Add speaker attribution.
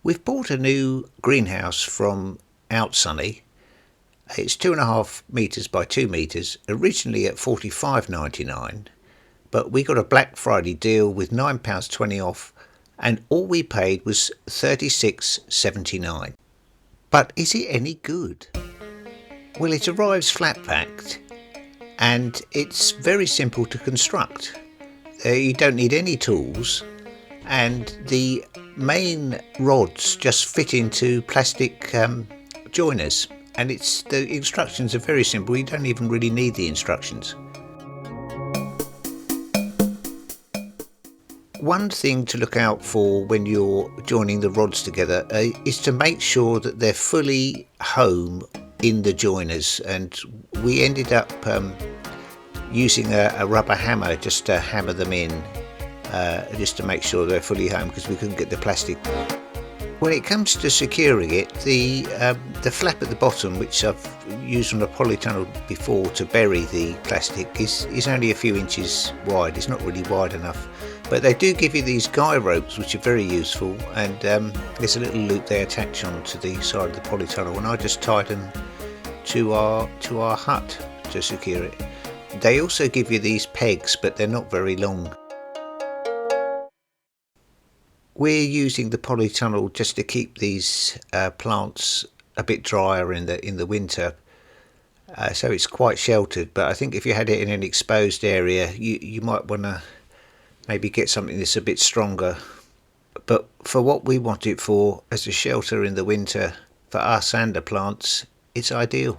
Speaker 1: We've bought a new greenhouse from Outsunny. It's 2.5 metres by 2 metres, originally at $45.99, but we got a Black Friday deal with £9.20 off, and all we paid was $36.79. But is it any good? Well, it arrives flat packed and it's very simple to construct. You don't need any tools, and the main rods just fit into plastic joiners, and the instructions are very simple. You don't even really need the instructions. One thing to look out for when you're joining the rods together is to make sure that they're fully home in the joiners, and we ended up using a rubber hammer just to hammer them in, just to make sure they're fully home, because we couldn't get the plastic. When it comes to securing it, the flap at the bottom, which I've used on a polytunnel before to bury the plastic, is only a few inches wide. It's not really wide enough, but they do give you these guy ropes which are very useful, and there's a little loop they attach onto the side of the polytunnel, and I just tied them to our hut to secure it. They also give you these pegs, but they're not very long. We're using the polytunnel just to keep these plants a bit drier in the winter, so it's quite sheltered. But I think if you had it in an exposed area, you might want to maybe get something that's a bit stronger. But for what we want it for, as a shelter in the winter for us and the plants, it's ideal.